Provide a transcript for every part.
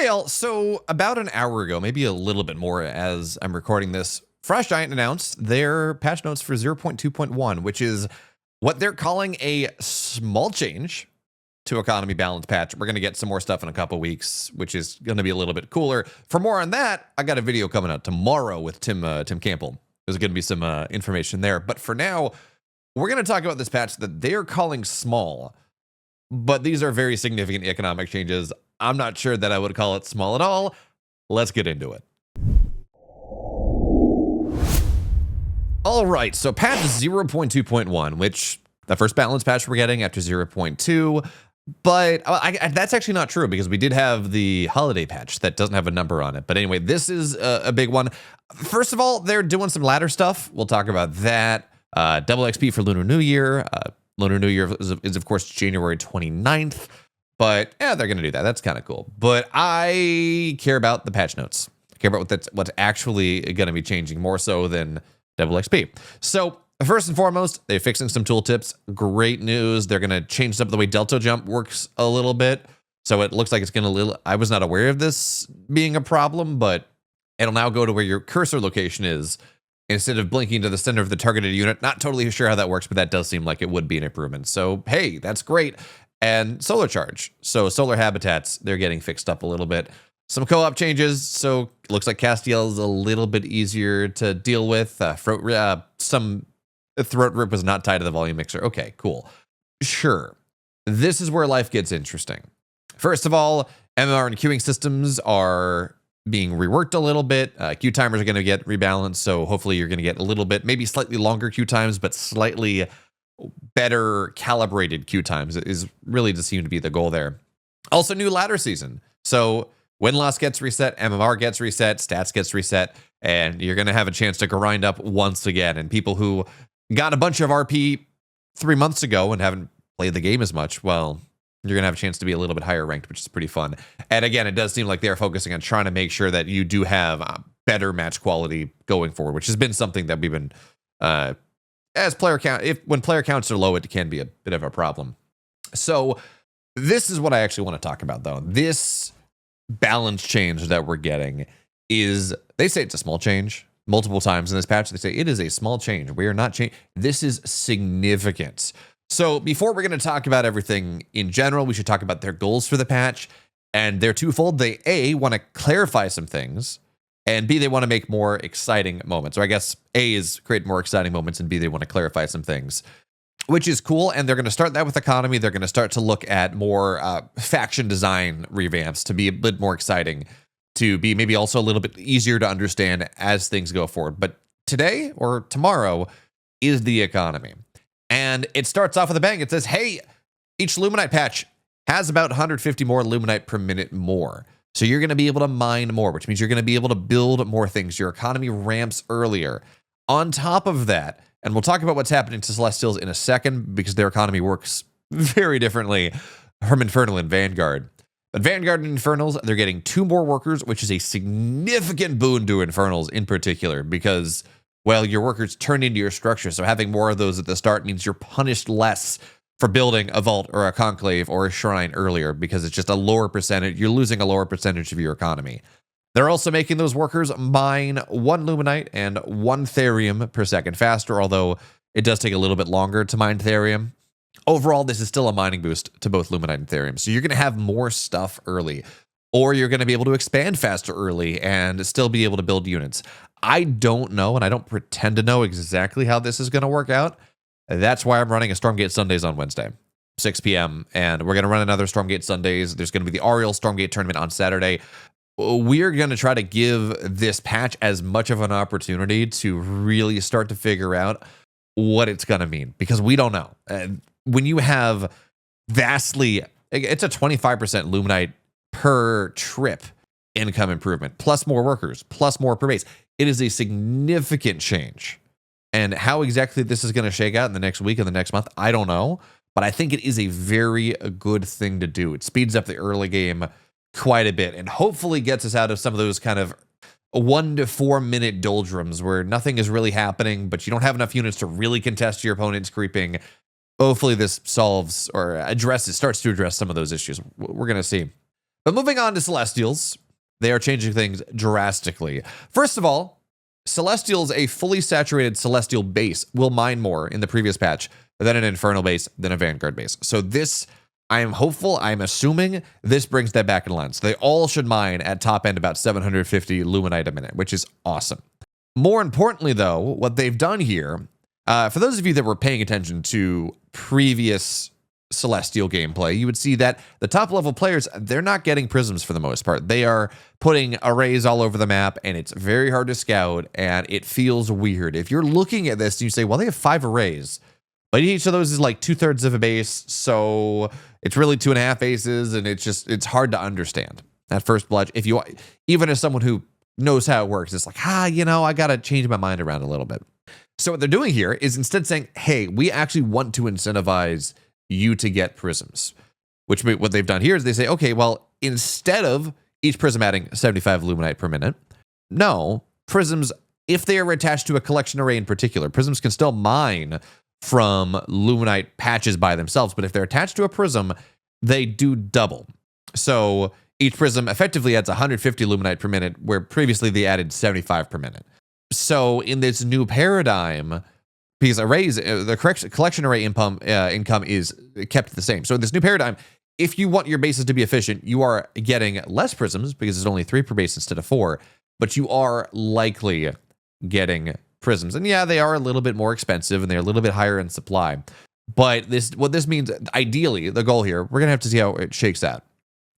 Hey, all. So about an hour ago, maybe a little bit more as I'm recording this, Frost Giant announced their patch notes for 0.2.1, which is what they're calling a small change to economy balance patch. We're going to get some more stuff in a couple weeks, which is going to be a little bit cooler. For more on that, I got a video coming out tomorrow with Tim Campbell. There's going to be some information there. But for now, we're going to talk about this patch that they're calling small, but these are very significant economic changes. I'm not sure that I would call it small at all. Let's get into it. All right, so patch 0.2.1, which the first balance patch we're getting after 0.2, but that's actually not true because we did have the holiday patch that doesn't have a number on it. But anyway, this is a big one. First of all, they're doing some ladder stuff. We'll talk about that. Double XP for Lunar New Year. Lunar New Year is of course, January 29th. But yeah, they're going to do that. That's kind of cool. But I care about the patch notes. I care about what's actually going to be changing more so than double XP. So first and foremost, they're fixing some tooltips. Great news. They're going to change up the way Delta Jump works a little bit. So it looks like it's going to... I was not aware of this being a problem, but it'll now go to where your cursor location is instead of blinking to the center of the targeted unit. Not totally sure how that works, but that does seem like it would be an improvement. So hey, that's great. And solar charge. So solar habitats, they're getting fixed up a little bit. Some co-op changes. So it looks like Castiel is a little bit easier to deal with. Some throat rip was not tied to the volume mixer. Okay, cool. Sure. This is where life gets interesting. First of all, MMR and queuing systems are being reworked a little bit. Queue timers are going to get rebalanced. So hopefully you're going to get a little bit, maybe slightly longer queue times, but slightly better calibrated queue times is really just seem to be the goal there. Also, new ladder season. So win-loss gets reset, MMR gets reset, stats gets reset, and you're going to have a chance to grind up once again. And people who got a bunch of RP 3 months ago and haven't played the game as much, well, you're going to have a chance to be a little bit higher ranked, which is pretty fun. And again, it does seem like they're focusing on trying to make sure that you do have better match quality going forward, which has been something that we've been... as player count, when player counts are low, it can be a bit of a problem. So this is what I actually want to talk about, though. This balance change that we're getting is, they say it's a small change multiple times in this patch. They say it is a small change. We are not changing. This is significant. So before we're going to talk about everything in general, we should talk about their goals for the patch. And they're twofold. They, A, want to clarify some things, and B, they want to make more exciting moments. Or I guess A is create more exciting moments, and B, they want to clarify some things, which is cool. And they're going to start that with economy. They're going to start to look at more faction design revamps to be a bit more exciting, to be maybe also a little bit easier to understand as things go forward. But today or tomorrow is the economy. And it starts off with a bang. It says, hey, each Luminite patch has about 150 more Luminite per minute more. So you're going to be able to mine more, which means you're going to be able to build more things. Your economy ramps earlier. On top of that, and we'll talk about what's happening to Celestials in a second because their economy works very differently from Infernal and Vanguard. But Vanguard and Infernals, they're getting 2 more workers, which is a significant boon to Infernals in particular because, well, your workers turn into your structure. So having more of those at the start means you're punished less for building a vault or a conclave or a shrine earlier because it's just a lower percentage. You're losing a lower percentage of your economy. They're also making those workers mine 1 Luminite and 1 Therium per second faster, although it does take a little bit longer to mine Therium. Overall, this is still a mining boost to both Luminite and Therium. So you're going to have more stuff early, or you're going to be able to expand faster early and still be able to build units. I don't know, and I don't pretend to know exactly how this is going to work out. That's why I'm running a Stormgate Sundays on Wednesday, 6 p.m. And we're going to run another Stormgate Sundays. There's going to be the Ariel Stormgate tournament on Saturday. We're going to try to give this patch as much of an opportunity to really start to figure out what it's going to mean, because we don't know. When you have vastly, it's a 25% Luminite per trip income improvement, plus more workers, plus more per base. It is a significant change. And how exactly this is going to shake out in the next week and the next month, I don't know. But I think it is a very good thing to do. It speeds up the early game quite a bit and hopefully gets us out of some of those kind of 1 to 4 minute doldrums where nothing is really happening, but you don't have enough units to really contest your opponent's creeping. Hopefully this solves or starts to address some of those issues. We're going to see. But moving on to Celestials, they are changing things drastically. First of all, Celestials, a fully saturated Celestial base, will mine more in the previous patch than an Infernal base, than a Vanguard base. So this, I am hopeful, I'm assuming this brings that back in line. So they all should mine at top end about 750 Luminite a minute, which is awesome. More importantly, though, what they've done here, for those of you that were paying attention to previous Celestial gameplay, you would see that the top level players, they're not getting prisms for the most part. They are putting arrays all over the map, and it's very hard to scout, and it feels weird. If you're looking at this and you say, well, they have 5 arrays, but each of those is like 2/3 of a base, so it's really 2.5 bases, and it's hard to understand at first blush. If you, even as someone who knows how it works, it's like, I gotta change my mind around a little bit. So what they're doing here is instead saying, hey, we actually want to incentivize you to get prisms, which what they've done here is they say, okay, well, instead of each prism adding 75 Luminite per minute, no, prisms, if they are attached to a collection array in particular, prisms can still mine from Luminite patches by themselves, but if they're attached to a prism, they do double. So each prism effectively adds 150 Luminite per minute, where previously they added 75 per minute. So in this new paradigm, because arrays, the collection array income is kept the same. So in this new paradigm, if you want your bases to be efficient, you are getting less prisms because there's only 3 per base instead of 4, but you are likely getting prisms. And yeah, they are a little bit more expensive and they're a little bit higher in supply. But what this means, ideally, the goal here, we're going to have to see how it shakes out.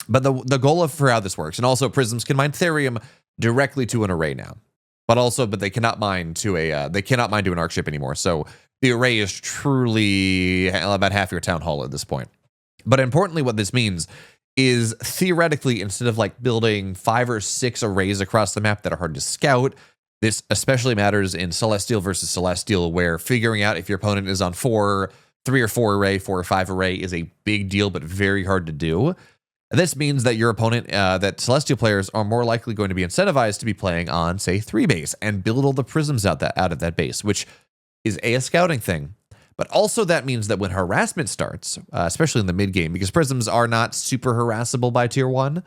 But the goal for how this works, and also prisms can mine Therium directly to an array now. But they cannot mine to an arc ship anymore. So the array is truly about half your town hall at this point. But importantly, what this means is theoretically, instead of like building 5 or 6 arrays across the map that are hard to scout, this especially matters in Celestial versus Celestial, where figuring out if your opponent is on 3 or 4 array, 4 or 5 array is a big deal, but very hard to do. This means that your opponent, that Celestial players are more likely going to be incentivized to be playing on, say, 3 base and build all the prisms out of that base, which is a scouting thing. But also that means that when harassment starts, especially in the mid game, because prisms are not super harassable by tier 1,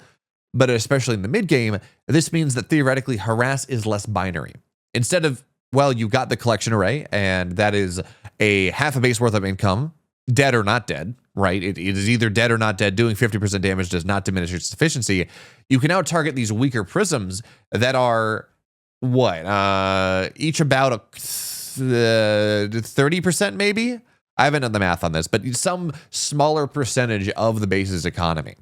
but especially in the mid game, this means that theoretically harass is less binary. Instead of, well, you got the collection array, and that is a half a base worth of income, dead or not dead, right? It is either dead or not dead. Doing 50% damage does not diminish its efficiency. You can now target these weaker prisms that are, each about 30% maybe? I haven't done the math on this, but some smaller percentage of the base's economy,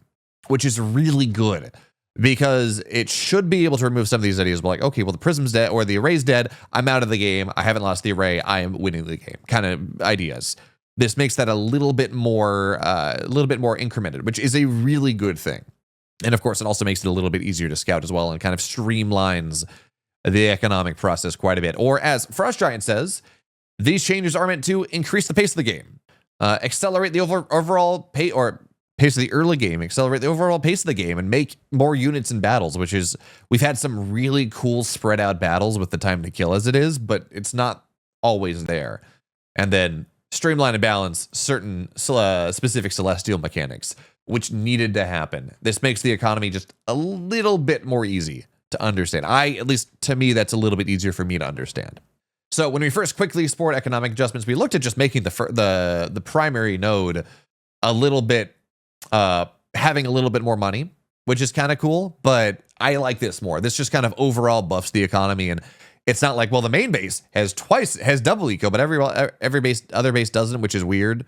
which is really good because it should be able to remove some of these ideas. Like, okay, well, the prism's dead or the array's dead. I'm out of the game. I haven't lost the array. I am winning the game kind of ideas. This makes that a little bit more incremented, which is a really good thing. And of course, it also makes it a little bit easier to scout as well and kind of streamlines the economic process quite a bit. Or as Frost Giant says, these changes are meant to increase the pace of the game, accelerate the overall pace of the early game, accelerate the overall pace of the game, and make more units in battles, which is, we've had some really cool spread out battles with the time to kill as it is, but it's not always there. And then streamline and balance certain specific Celestial mechanics, which needed to happen. This makes the economy just a little bit more easy to understand. At least to me, that's a little bit easier for me to understand. So when we first quickly explored economic adjustments, we looked at just making the primary node a little bit, having a little bit more money, which is kind of cool, but I like this more. This just kind of overall buffs the economy, and it's not like, well, the main base has double eco, but every other base doesn't, which is weird.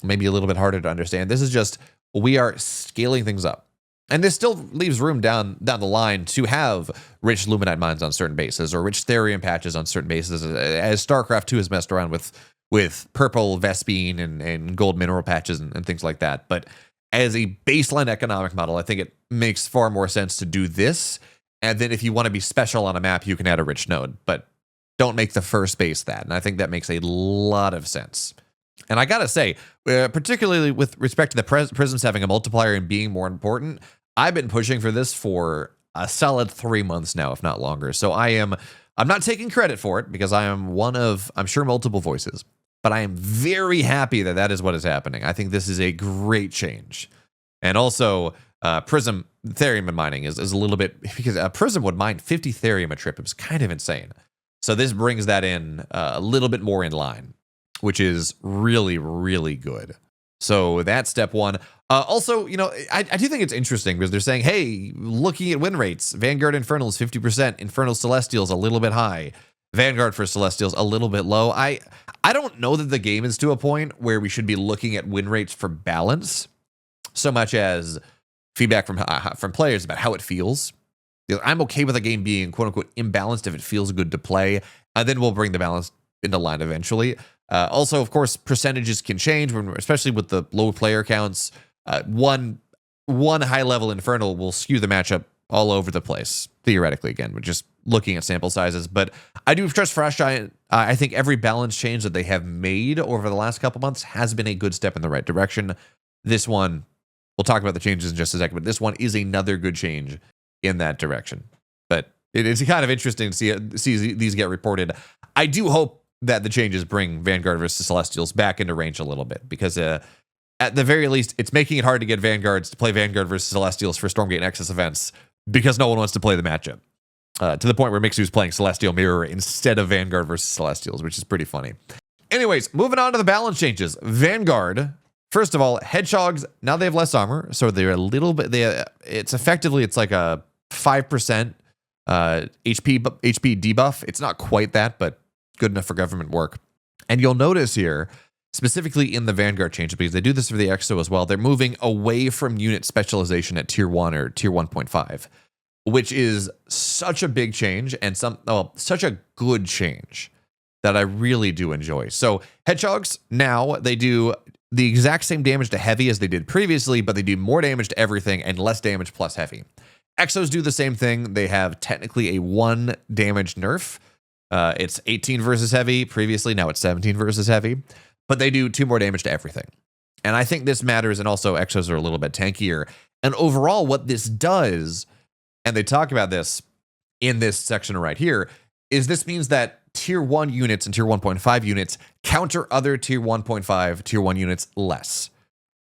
Maybe a little bit harder to understand. This is just, we are scaling things up. And this still leaves room down the line to have rich Luminite mines on certain bases or rich Therium patches on certain bases, as StarCraft 2 has messed around with purple Vespine and gold mineral patches and things like that. But as a baseline economic model, I think it makes far more sense to do this. And then if you want to be special on a map, you can add a rich node, but don't make the first base that. And I think that makes a lot of sense. And I gotta say, particularly with respect to the prisms having a multiplier and being more important, I've been pushing for this for a solid 3 months now, if not longer. So I'm not taking credit for it because I am one of, I'm sure, multiple voices, but I am very happy that is what is happening. I think this is a great change. And also, Prism therium mining is a little bit, because Prism would mine 50 therium a trip. It was kind of insane. So this brings that in a little bit more in line, which is really, really good. So that's step one. Also, you know, I do think it's interesting because they're saying, hey, looking at win rates, Vanguard Infernal is 50%, Infernal Celestial's a little bit high, Vanguard for Celestial's a little bit low. I don't know that the game is to a point where we should be looking at win rates for balance so much as feedback from players about how it feels. I'm okay with a game being quote unquote imbalanced if it feels good to play, and then we'll bring the balance into line eventually. Also, of course, percentages can change, especially with the low player counts. One high level Infernal will skew the matchup all over the place, theoretically, again, we're just looking at sample sizes. But I do trust Frost Giant. I think every balance change that they have made over the last couple months has been a good step in the right direction. This one, we'll talk about the changes in just a second, but this one is another good change in that direction. But it's kind of interesting to see these get reported. I do hope that the changes bring Vanguard versus Celestials back into range a little bit, because at the very least, it's making it hard to get Vanguards to play Vanguard versus Celestials for Stormgate and Nexus events because no one wants to play the matchup. To the point where Mixu's playing Celestial Mirror instead of Vanguard versus Celestials, which is pretty funny. Anyways, moving on to the balance changes. Vanguard, first of all, Hedgehogs, now they have less armor, so they're a little bit, it's like a 5% HP debuff. It's not quite that, but good enough for government work. And you'll notice here, specifically in the Vanguard change, because they do this for the EXO as well, they're moving away from unit specialization at tier 1 or tier 1.5, which is such a big change and such a good change that I really do enjoy. So Hedgehogs, now they do the exact same damage to heavy as they did previously, but they do more damage to everything and less damage plus heavy. Exos do the same thing. They have technically a 1 damage nerf. It's 18 versus heavy previously, now it's 17 versus heavy, but they do 2 more damage to everything. And I think this matters, and also Exos are a little bit tankier. And overall, what this does, and they talk about this in this section right here, is this means that tier 1 units and tier 1.5 units counter other tier 1.5, tier 1 units less,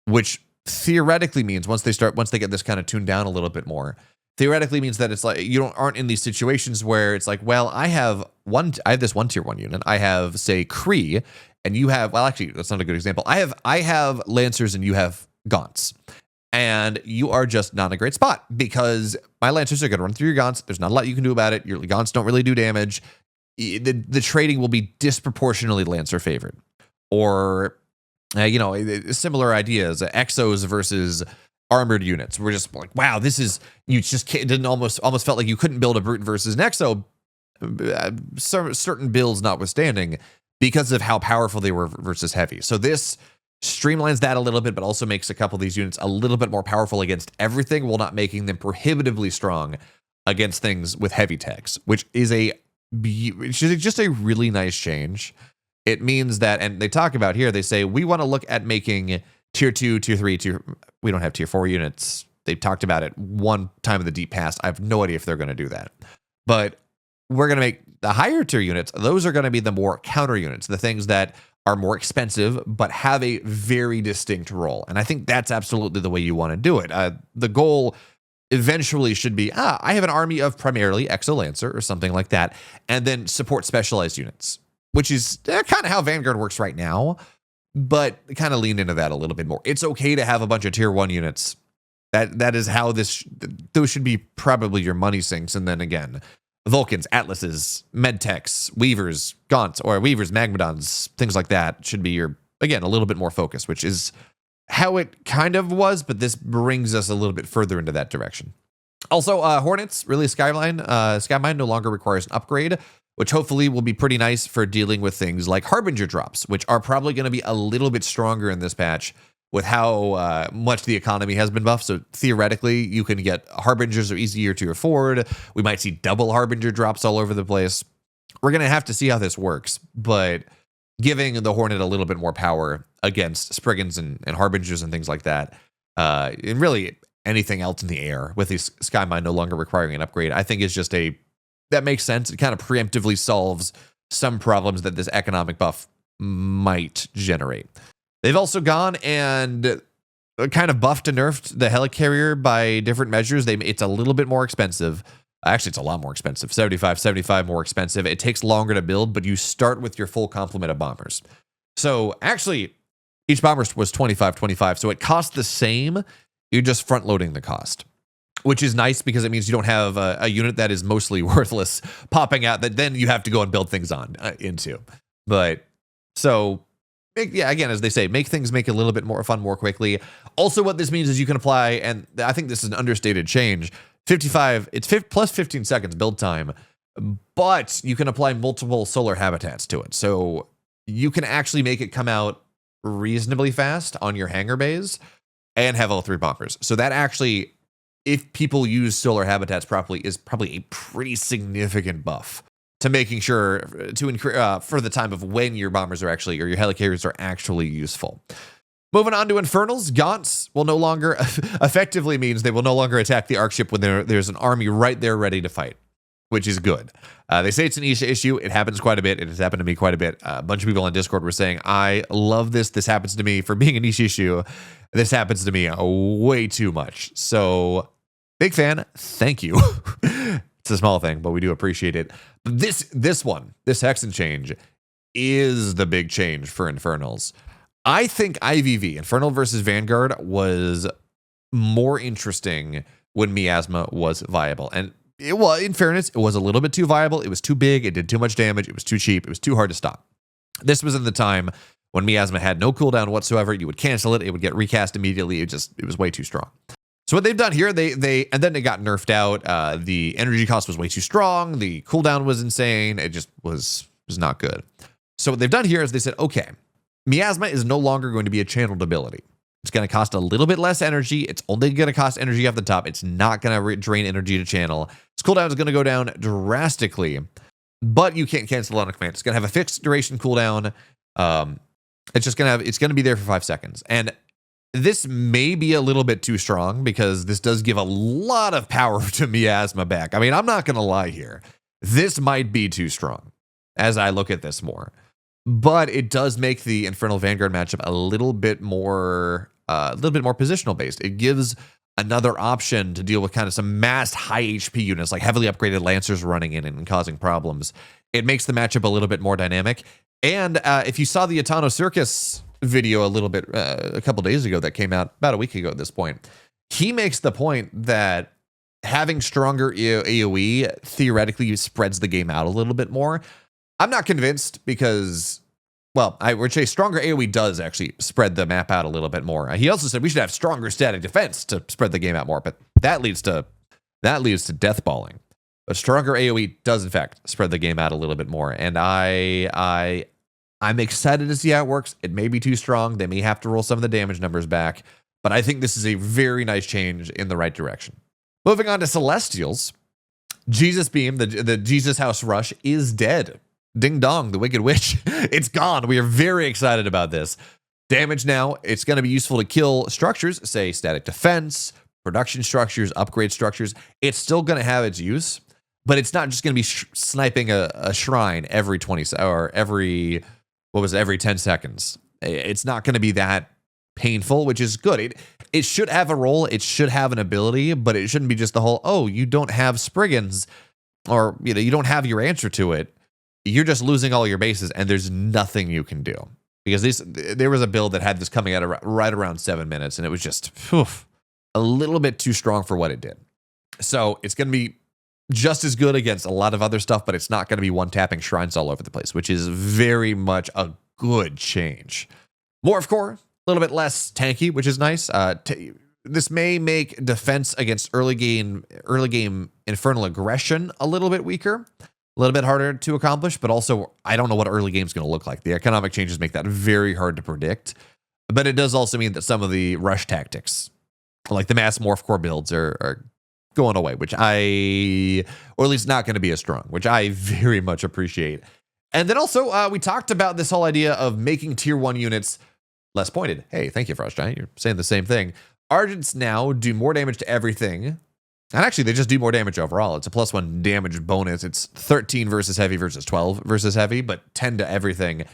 which theoretically means once they get this kind of tuned down a little bit more, theoretically means that it's like you aren't in these situations where it's like, well, I have this one tier 1 unit. I have, say, Kree, and you have, well, actually, that's not a good example. I have Lancers and you have Gaunts. And you are just not in a great spot because my Lancers are going to run through your Gaunts. There's not a lot you can do about it. Your Gaunts don't really do damage. The trading will be disproportionately Lancer favored. Or, similar ideas, Exos versus armored units. We're just like, wow, this is, you just didn't almost felt like you couldn't build a Brute versus an Exo, certain builds notwithstanding, because of how powerful they were versus heavy. So this streamlines that a little bit, but also makes a couple of these units a little bit more powerful against everything while not making them prohibitively strong against things with heavy techs, which is just a really nice change. It means that, and they talk about here, they say, we want to look at making tier 2, tier 3, we don't have tier 4 units. They talked about it one time in the deep past. I have no idea if they're going to do that. But we're going to make the higher tier units, those are going to be the more counter units, the things that are more expensive, but have a very distinct role. And I think that's absolutely the way you want to do it. The goal eventually should be, I have an army of primarily Exo Lancer or something like that, and then support specialized units, which is kind of how Vanguard works right now, but kind of lean into that a little bit more. It's okay to have a bunch of tier 1 units. That is how those should be probably your money sinks. And then again, Vulcans, Atlases, Medtechs, Weavers, Gaunts, or Weavers, Magmadons, things like that should be again, a little bit more focused, which is how it kind of was, but this brings us a little bit further into that direction. Also, Hornets, really Skymine no longer requires an upgrade, which hopefully will be pretty nice for dealing with things like Harbinger drops, which are probably going to be a little bit stronger in this patch with how much the economy has been buffed. So theoretically, you can get Harbingers are easier to afford. We might see double Harbinger drops all over the place. We're going to have to see how this works, but giving the Hornet a little bit more power against Spriggans and Harbingers and things like that, and really anything else in the air with these Skymine no longer requiring an upgrade, I think is just that makes sense. It kind of preemptively solves some problems that this economic buff might generate. They've also gone and kind of buffed and nerfed the helicarrier by different measures. It's a little bit more expensive. Actually, it's a lot more expensive. 75 more expensive. It takes longer to build, but you start with your full complement of bombers. So actually, each bomber was 25, so it costs the same. You're just front loading the cost, which is nice because it means you don't have a unit that is mostly worthless popping out that then you have to go and build things on into. But so, again, as they say, make things make a little bit more fun more quickly. Also, what this means is you can apply, and I think this is an understated change, 55, it's plus 15 seconds build time, but you can apply multiple solar habitats to it. So you can actually make it come out reasonably fast on your hangar bays and have all 3 bombers. So that actually, if people use solar habitats properly, is probably a pretty significant buff to making sure to for the time of when your bombers are actually, or your helicarriers are actually useful. Moving on to Infernals, Gaunts will no longer, effectively means they will no longer attack the Arc ship when there's an army right there ready to fight, which is good. They say it's an Isha issue. It happens quite a bit. It has happened to me quite a bit. A bunch of people on Discord were saying, I love this. This happens to me for being an Isha issue. This happens to me way too much. So, big fan. Thank you. It's a small thing, but we do appreciate it. But this Hexen change is the big change for Infernals. I think IVV, Infernal versus Vanguard, was more interesting when Miasma was viable. And it was, in fairness, it was a little bit too viable. It was too big. It did too much damage. It was too cheap. It was too hard to stop. This was in the time when Miasma had no cooldown whatsoever. You would cancel it. It would get recast immediately. It was way too strong. So what they've done here, and then it got nerfed out. The energy cost was way too strong. The cooldown was insane. It just was not good. So what they've done here is they said, okay, Miasma is no longer going to be a channeled ability. It's going to cost a little bit less energy. It's only going to cost energy off the top. It's not going to drain energy to channel. Its cooldown is going to go down drastically, but you can't cancel on a command. It's going to have a fixed duration cooldown. It's going to be there for 5 seconds. And this may be a little bit too strong because this does give a lot of power to Miasma back. I mean, I'm not going to lie here. This might be too strong as I look at this more. But it does make the Infernal Vanguard matchup a little bit more positional based. It gives another option to deal with kind of some massed high HP units like heavily upgraded Lancers running in and causing problems. It makes the matchup a little bit more dynamic. And if you saw the Atano Circus video a couple days ago that came out about a week ago at this point, he makes the point that having stronger AoE theoretically spreads the game out a little bit more. I'm not convinced because, well, I would say stronger AoE does actually spread the map out a little bit more. He also said we should have stronger static defense to spread the game out more, but that leads to death balling. But stronger AoE does in fact spread the game out a little bit more, and I'm excited to see how it works. It may be too strong. They may have to roll some of the damage numbers back, but I think this is a very nice change in the right direction. Moving on to Celestials, Jesus Beam, the Jesus House Rush is dead. Ding dong, the Wicked Witch. It's gone. We are very excited about this. Damage now, it's going to be useful to kill structures, say static defense, production structures, upgrade structures. It's still going to have its use, but it's not just going to be sniping a shrine every 20 or every 10 seconds. It's not going to be that painful, which is good. It should have a role. It should have an ability, but it shouldn't be just the whole, oh, you don't have Spriggans, or you don't have your answer to it. You're just losing all your bases, and there's nothing you can do. Because there was a build that had this coming out right around 7 minutes, and it was just a little bit too strong for what it did. So it's going to be just as good against a lot of other stuff, but it's not going to be one-tapping shrines all over the place, which is very much a good change. More of core, a little bit less tanky, which is nice. This may make defense against early game Infernal aggression a little bit weaker. A little bit harder to accomplish, but also I don't know what early game's going to look like. The economic changes make that very hard to predict, but it does also mean that some of the rush tactics, like the mass morph core builds, are going away, or at least not going to be as strong, which I very much appreciate. And then also, we talked about this whole idea of making tier 1 units less pointed. Hey, thank you, Frost Giant. You're saying the same thing. Argents now do more damage to everything. And actually, they just do more damage overall. It's a +1 damage bonus. It's 13 versus heavy versus 12 versus heavy, but 10 to everything.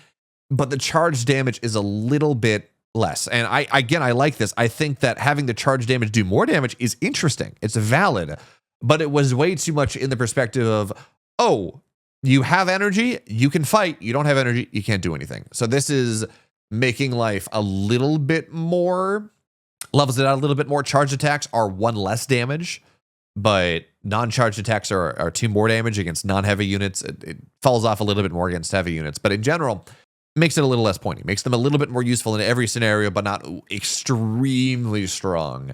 But the charge damage is a little bit less. And I like this. I think that having the charge damage do more damage is interesting. It's valid, but it was way too much in the perspective of, oh, you have energy, you can fight. You don't have energy, you can't do anything. So this is making life a little bit more, levels it out a little bit more. Charged attacks are 1 less damage, but non-charged attacks are 2 more damage against non-heavy units. It falls off a little bit more against heavy units, but in general, makes it a little less pointy, makes them a little bit more useful in every scenario, but not extremely strong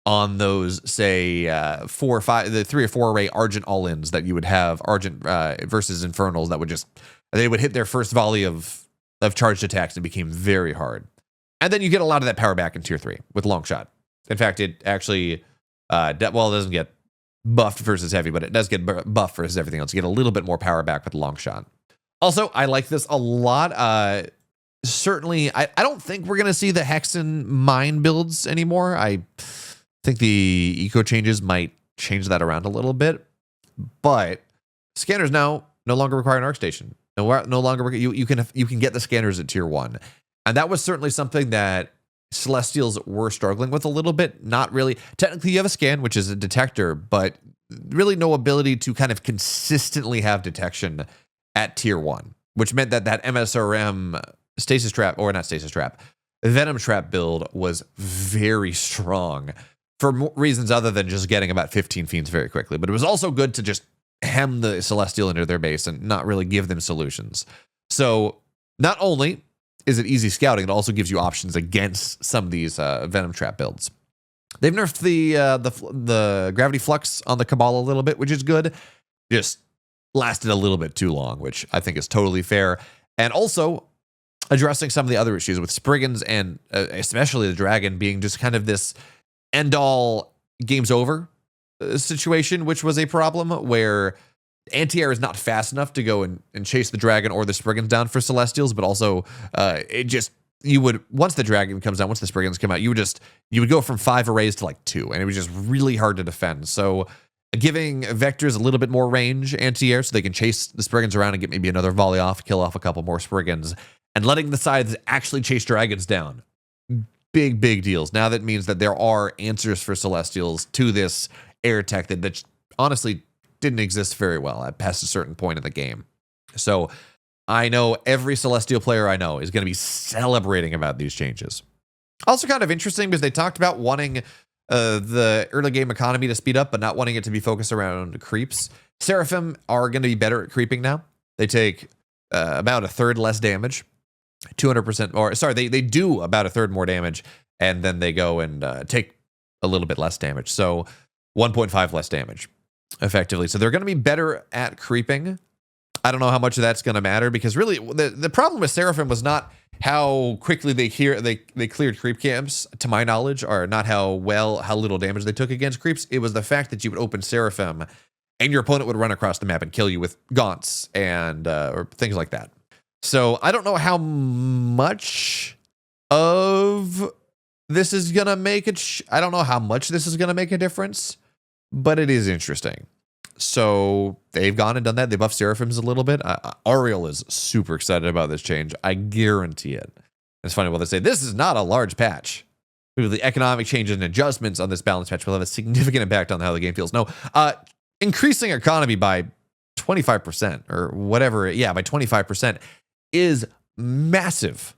on those, say, 4 or 5, the 3 or 4 array Argent all-ins that you would have, Argent versus Infernals, that would just, they would hit their first volley of charged attacks and became very hard. And then you get a lot of that power back in tier 3 with long shot. In fact, it actually, it doesn't get buffed versus heavy, but it does get buffed versus everything else. You get a little bit more power back with long shot. Also, I like this a lot. Certainly, I don't think we're going to see the Hexen mine builds anymore. I think the eco changes might change that around a little bit. But scanners now no longer require an arc station. No longer you can get the scanners at tier 1. And that was certainly something that Celestials were struggling with a little bit. Not really. Technically, you have a scan, which is a detector, but really no ability to kind of consistently have detection at tier 1, which meant that MSRM stasis trap, or not stasis trap, Venom trap build was very strong for reasons other than just getting about 15 fiends very quickly. But it was also good to just hem the Celestial into their base and not really give them solutions. So not only is it easy scouting, it also gives you options against some of these Venom trap builds. They've nerfed the gravity flux on the Cabal a little bit, which is good. Just lasted a little bit too long, which I think is totally fair. And also addressing some of the other issues with Spriggans and especially the Dragon being just kind of this end-all game's over situation, which was a problem where anti-air is not fast enough to go and chase the Dragon or the Spriggans down for Celestials, but also you would, once the Dragon comes down, once the Spriggans come out, you would go from 5 arrays to like 2, and it was just really hard to defend. So giving vectors a little bit more range anti-air so they can chase the Spriggans around and get maybe another volley off, kill off a couple more Spriggans, and letting the sides actually chase Dragons down. Big deals. Now that means that there are answers for Celestials to this air tech that honestly didn't exist very well at past a certain point in the game. So I know every Celestial player I know is going to be celebrating about these changes. Also kind of interesting because they talked about wanting the early game economy to speed up, but not wanting it to be focused around creeps. Seraphim are going to be better at creeping now. They take about a third less damage, 200%, or sorry, they do about a third more damage, and then they go and take a little bit less damage. So 1.5 less damage, effectively. So they're going to be better at creeping. I don't know how much of that's going to matter, because really the problem with Seraphim was not how quickly they cleared creep camps, to my knowledge, or not how little damage they took against creeps. It was the fact that you would open Seraphim and your opponent would run across the map and kill you with gaunts and or things like that. So I don't know how much of this is going to make it. I don't know how much this is going to make a difference, but it is interesting. So they've gone and done that. They buffed Seraphims a little bit. Ariel is super excited about this change. I guarantee it. It's funny, well, they say this is not a large patch. The economic changes and adjustments on this balance patch will have a significant impact on how the game feels. No, increasing economy by 25% or whatever, by 25% is massive.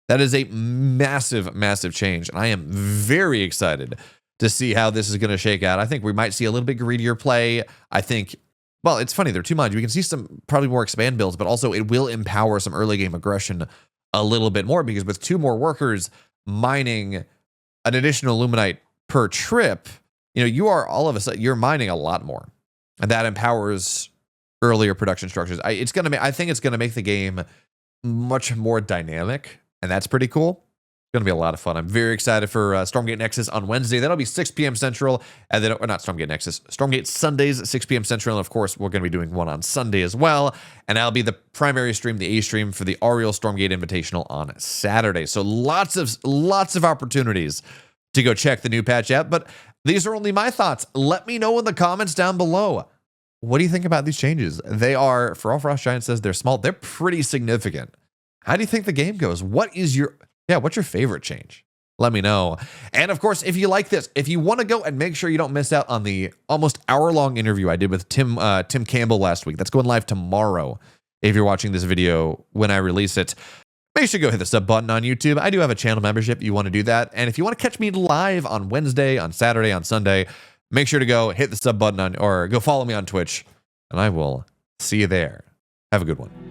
That is a massive change. And I am very excited to see how this is going to shake out. I think we might see a little bit greedier play. I think, well, it's funny, there are two mods. We can see some probably more expand builds, but also it will empower some early game aggression a little bit more, because with 2 more workers mining an additional Illuminite per trip, you are all of a sudden, you're mining a lot more. And that empowers earlier production structures. I think it's going to make the game much more dynamic, and that's pretty cool. Going to be a lot of fun. I'm very excited for Stormgate Nexus on Wednesday. That'll be 6 p.m. Central, and then, or not Stormgate Nexus, Stormgate Sundays at 6 p.m. Central, and of course, we're going to be doing one on Sunday as well, and that'll be the primary stream, the A stream for the Ariel Stormgate Invitational on Saturday. So lots of opportunities to go check the new patch out, but these are only my thoughts. Let me know in the comments down below. What do you think about these changes? They are, for all Frost Giant says they're small, they're pretty significant. How do you think the game goes? Yeah, what's your favorite change? Let me know. And of course, if you like this, if you want to go and make sure you don't miss out on the almost hour-long interview I did with Tim Campbell last week, that's going live tomorrow. If you're watching this video when I release it, make sure you go hit the sub button on YouTube. I do have a channel membership if you want to do that. And if you want to catch me live on Wednesday, on Saturday, on Sunday, make sure to go hit the sub button or go follow me on Twitch, and I will see you there. Have a good one.